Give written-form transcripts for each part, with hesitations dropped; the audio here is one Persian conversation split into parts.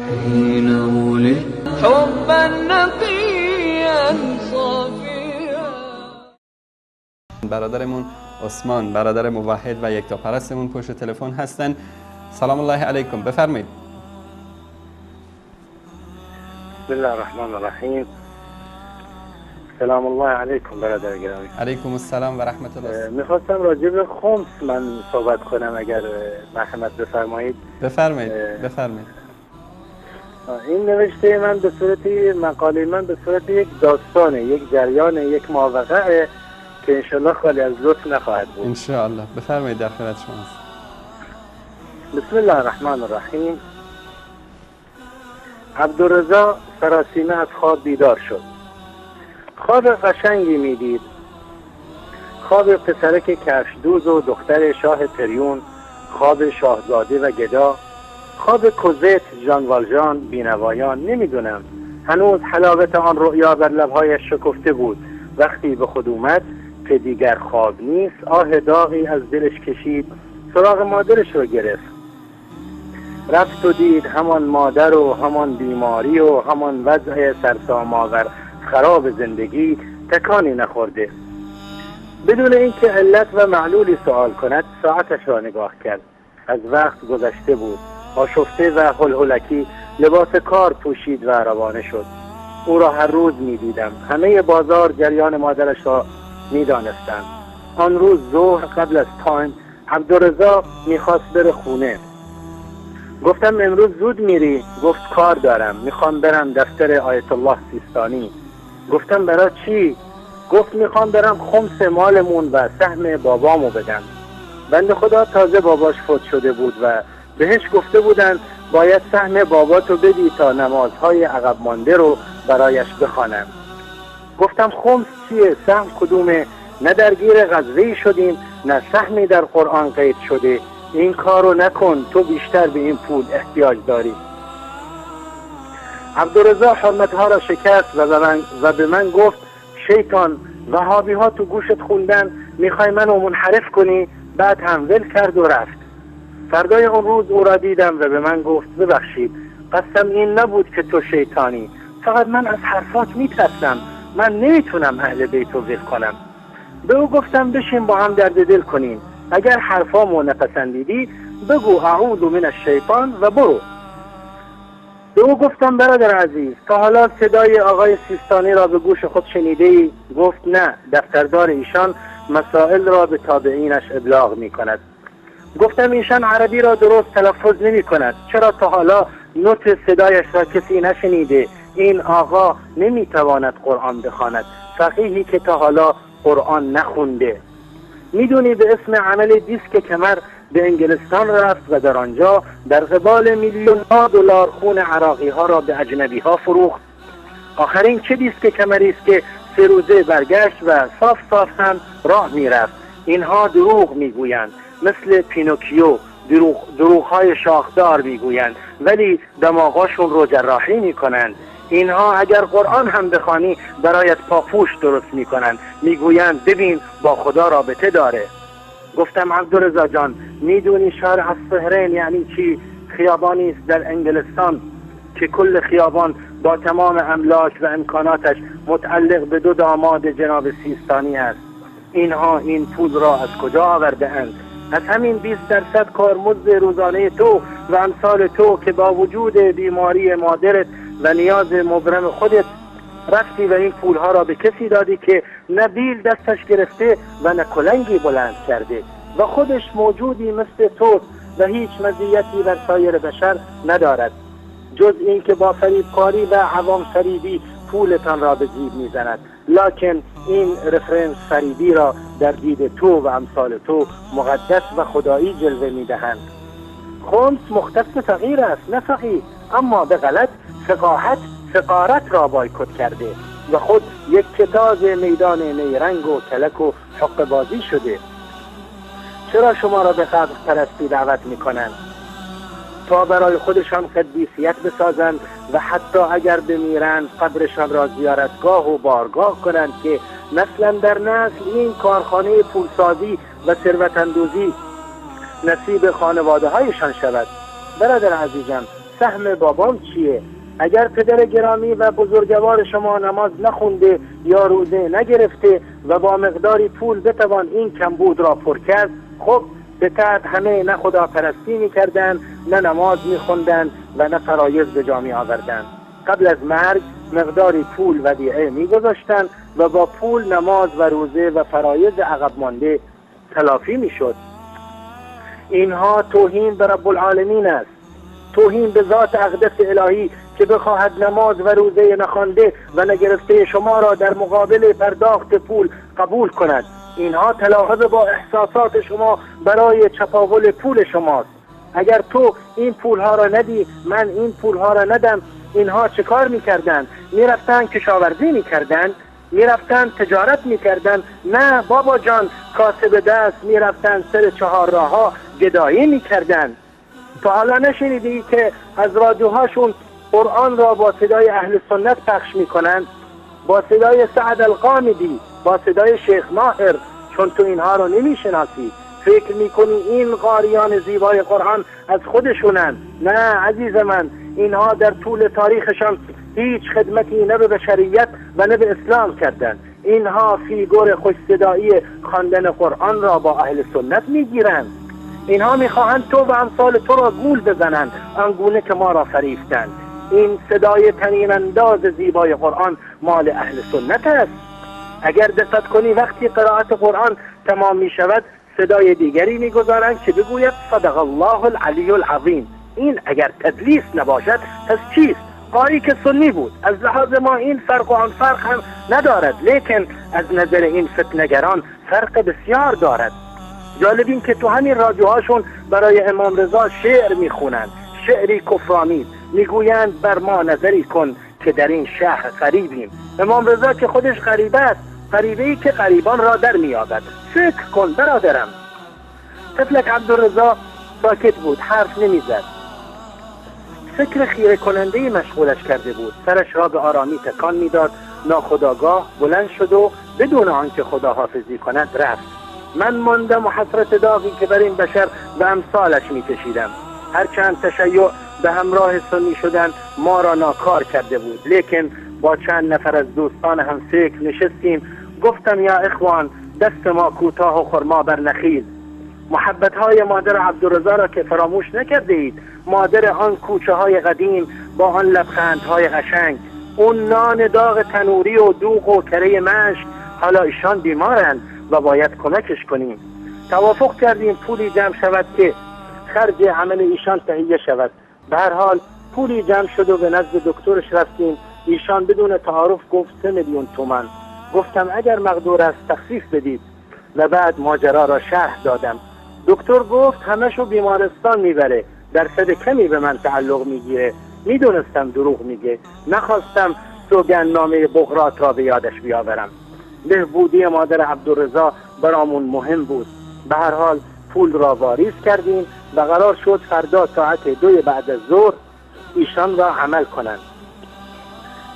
حين ولد حبا نقيا صافيا. برادرمون عثمان، برادر موحد و یکتاپرستمون پشت تلفن هستن. سلام الله علیکم، بفرمایید. بسم الله الرحمن الرحیم. سلام الله علیکم برادر گرامی. علیکم السلام و رحمت الله. میخواستم راجع به خمس من صحبت کنم اگر مرحمت بفرمایید. بفرمایید. این نوشته من به صورت مقاله من به صورت یک داستانه، یک جریان، یک ماوقعه که انشالله خالی از لطف نخواهد بود. انشاءالله. بفرمایید، در خدمت شماست. بسم الله الرحمن الرحیم. عبدالرضا سراسیمه از خواب بیدار شد. خواب قشنگی میدید. خواب پسرک کفشدوز و دختر شاه تریون، خواب شاهزاده و گدا، خواب کوزت، ژان والژان، بینوایان. نمیدونم، هنوز حلاوت آن رؤیا بر لبهایش شکفته بود. وقتی به خود اومد که دیگر خواب نیست، آه داغی از دلش کشید، سراغ مادرش رو گرفت. رفت و دید همان مادر و همان بیماری و همان وضع سرسام‌آور خراب زندگی تکانی نخورده. بدون اینکه علت و معلولی سوال کند ساعتش را نگاه کرد. از وقت گذشته بود. آشفته و هلهلکی لباس کار پوشید و روانه شد. او را هر روز می دیدم. همه بازار جریان مادرش را می دانستند. آن روز ظهر قبل از تایم عبدالرضا می خواست بره خونه. گفتم امروز زود میری؟ گفت کار دارم، میخوام برم دفتر آیت الله سیستانی. گفتم برای چی؟ گفت میخوام برم خمس مالمون و سهم بابامو بدم. بنده خدا تازه باباش فوت شده بود و بهش گفته بودن باید سهم باباتو بدی تا نمازهای عقب مانده رو برایش بخوانم. گفتم خمس چیه؟ سهم کدومه؟ نه درگیر غزوه‌ای شدیم نه سهمی در قرآن قید شده. این کارو نکن، تو بیشتر به این پول احتیاج داری. عبدالرضا حرمتها را شکست و به من گفت شیطان، وهابی ها تو گوشت خوندن، میخوای منو منحرف کنی؟ بعد هم ول کرد و رفت. فردای اون روز او را دیدم و به من گفت ببخشید، قصدم این نبود که تو شیطانی، فقط من از حرفات میترسم، من نمیتونم اهل بیتو ول کنم. به او گفتم بشین با هم درد دل کنیم، اگر حرفامو نپسندیدی بگو اعوذ من الشیطان و برو. به او گفتم برادر عزیز، تا حالا صدای آقای سیستانی را به گوش خود شنیده ای؟ گفت نه، دفتردار ایشان مسائل را به تابعینش ابلاغ می کند. گفتم ایشان عربی را درست تلفظ نمی کند، چرا تا حالا نوت صدایش را کسی نشنیده؟ این آقا نمی تواند قرآن بخواند، فقیهی که تا حالا قرآن نخونده. میدونی به اسم عمل دیسک کمر به انگلستان رفت و در آنجا در قبال میلیون‌ها دلار خون عراقی ها را به اجنبی ها فروخت. آخرین چه دیسک کمری است که 3 روزه برگشت و صاف صاف هم راه میرفت. اینها دروغ میگویند، مثل پینوکیو دروغ‌های شاخدار میگویند، ولی دماغاشون رو جراحی میکنند. اینها اگر قرآن هم بخوانی برایت پاپوش درست میکنند، میگویند ببین با خدا رابطه داره. گفتم عبدالرضا جان، میدونی شهر الصهرین یعنی چی؟ خیابانی است در انگلستان که کل خیابان با تمام املاک و امکاناتش متعلق به 2 داماد جناب سیستانی است. اینها این پول را از کجا آورده اند؟ از همین 20% کارمزد روزانه تو و امثال تو که با وجود بیماری مادرت و نیاز مبرم خودت رفتی و این پولها را به کسی دادی که نه بیل دستش گرفته و نه کلنگی بلند کرده و خودش موجودی مثل تو و هیچ مزیتی بر سایر بشر ندارد جز این که با فریبکاری و عوام فریبی پولتان را به جیب میزند. لکن این رفرنس فریبی را در دید تو و امثال تو مقدس و خدایی جلوه میدهند. خمس مختص فقیر است نه فقیه، اما به غلط فقارت را بایکوت کرده و خود یک کتاز میدان نیرنگ و کلک و حق بازی شده. چرا شما را به قبر پرستی دعوت میکنند؟ تا برای خودشان قدیسیت بسازند و حتی اگر بمیرند قبرشان را زیارتگاه و بارگاه کنند که نسلا در نسل این کارخانه پولسازی و ثروت اندوزی نصیب خانواده هایشان شود. برادر عزیزم، سهم بابام چیه؟ اگر پدر گرامی و بزرگوار شما نماز نخونده یا روزه نگرفته و با مقداری پول بتوان این کمبود را پر کرد، خب به طبع همه نه خداپرستی میکردن، نه نماز میخوندن و نه فرایض به جا می آوردن. قبل از مرگ مقداری پول ودیعه میگذاشتن و با پول نماز و روزه و فرایض عقب مانده تلافی میشد. اینها توهین به رب العالمین است، توهین به ذات اقدس الهی که بخواهد نماز و روزه نخوانده و نگرفته شما را در مقابل پرداخت پول قبول کند. اینها تلاعب با احساسات شما برای چپاول پول شماست. اگر تو این پولها را ندی، من این پولها را ندم، اینها چه کار میکردن؟ میرفتن کشاورزی میکردن؟ میرفتن تجارت میکردن؟ نه بابا جان، کاسب دست میرفتن سر چهارراها گدایی میکردن. تا حالا نشنیدی که از رادیوهاشون قرآن را با صدای اهل سنت پخش میکنن، با صدای سعد القامدی، با صدای شیخ ماهر؟ چون تو اینها رو نمیشناسی، فکر میکنی این قاریان زیبای قرآن از خودشونن. نه عزیز من، اینها در طول تاریخشان هیچ خدمتی نه به بشریت و نه به اسلام کردند. اینها فیگور خوش صدایی خواندن قرآن را با اهل سنت میگیرند. اینها میخواهند تو و امثال تو را گول بزنند، آنگونه که ما را فریفتند. این صدای طنین انداز زیبای قرآن مال اهل سنت است. اگر دقت کنی وقتی قرائت قرآن تمام می شود صدای دیگری می گذارند که بگوید صدق الله العلی العظیم. این اگر تدلیس نباشد پس چیست؟ قاری که سنی بود، از لحاظ ما این فرق و آن فرق هم ندارد، لیکن از نظر این فتنگران فرق بسیار دارد. جالب این که تو همین رادیوهاشون برای امام رضا شعر میخونند، شعری کفرآمیز، میگویند بر ما نظری کن که در این شهر غریبیم. امام رضا که خودش غریبه است، غریبه‌ای که غریبان را در میابد. فکر کن برادرم. طفلک عبدالرضا ساکت بود، حرف نمیزد. فکر خیره کننده‌ای مشغولش کرده بود. سرش را به آرامی تکان میداد. ناخودآگاه بلند شد و بدون آنکه خداحافظی کند رفت. من ماندم و حسرت داغی که بر این بشر و امثالش میکشیدم. هرچند تشیع به همراه سنی شدن ما را ناکار کرده بود، لیکن با چند نفر از دوستان هم فکر نشستیم. گفتم یا اخوان، دست ما کوتاه و خرما بر نخیل. محبت‌های مادر عبدالرضا را که فراموش نکرده اید، مادر آن کوچه های قدیم با آن لبخندهای قشنگ، اون نان داغ تنوری و دوغ و کره مشک. حالا ایشان بیمارند و باید کمکش کنیم. توافق کردیم پولی جمع شود که خرج عمل ایشان تهیه شود. به هر حال پولی جمع شد و به نزد دکترش رفتیم. ایشان بدون تعارف گفت 3 میلیون تومان. گفتم اگر مقدور است تخفیف بدید و بعد ماجرا را شرح دادم. دکتر گفت همشو بیمارستان میبره، درصد کمی به من تعلق میگیره. میدونستم دروغ میگه، نخواستم سوگندنامه بغرات را به یادش بیاورم. بهبودی مادر عبدالرضا برامون مهم بود. به هر حال پول را واریز کردیم و قرار شد فردا ساعت 2 بعد از ظهر ایشان را عمل کنند.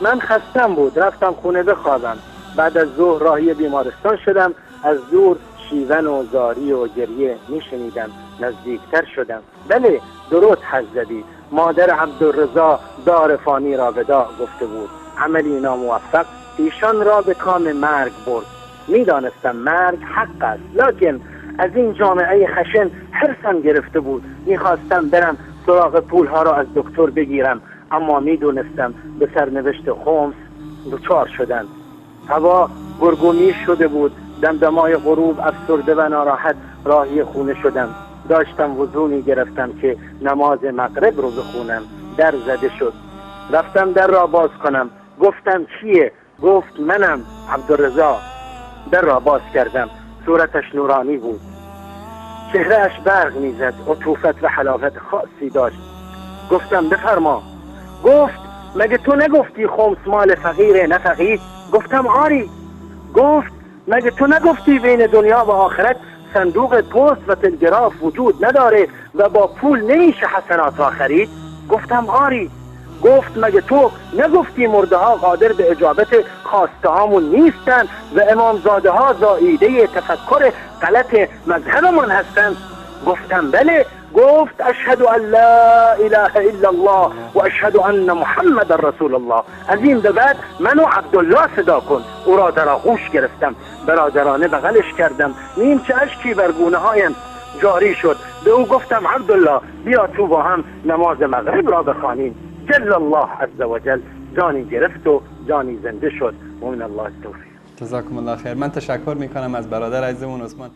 من خستم بود، رفتم خونه بخوابم. بعد از ظهر راهی بیمارستان شدم. از دور شیون و زاری و گریه میشنیدم. نزدیکتر شدم. بله درست حد زدی، مادر عبدالرضا دار فانی را وداع گفته بود. عملی ناموفق ایشان را به کام مرگ برد. میدانستم مرگ حق است، لکن از این جامعه خشن حرصم گرفته بود. میخواستم برم سراغ پولها را از دکتر بگیرم، اما میدونستم به سرنوشت خمس دچار شدن. هوا گرگومی شده بود. دمدمای غروب افسرده و ناراحت راهی خونه شدم. داشتم وضو میگرفتم که نماز مغرب رو بخونم. در زده شد. رفتم در را باز کنم. گفتم کیه؟ گفت منم، عبدالرضا. در را باز کردم. صورتش نورانی بود. چهرهش برق میزد. عطوفت و حلاوت خاصی داشت. گفتم بفرما. گفت مگه تو نگفتی خمس مال فقیره نه فقیر؟ گفتم آری. گفت مگه تو نگفتی بین دنیا و آخرت صندوق پست و تلگراف وجود نداره و با پول نمیشه حسنات را خرید؟ گفتم آری. گفت مگه تو نگفتی مرده ها قادر به اجابت خواسته هامون نیستن و امامزاده ها زائیده تفکر غلط مذهبمون هستن؟ گفتم بله. گفت اشهد ان لا اله الا الله و اشهد ان محمد رسول الله. از این به بعد منو عبدالله صدا کن. او را در آغوش گرفتم، برادرانه بغلش کردم، نیمچه اشکی بر گونه هایم جاری شد. به او گفتم عبدالله بیا تو با هم نماز مغرب را بخوانیم. جل الله عز و جل جانی گرفت و جانی زنده شد. و من الله التوفیق. جزاکم الله خیر. من تشکر میکنم از برادر عزیزمون عثمان.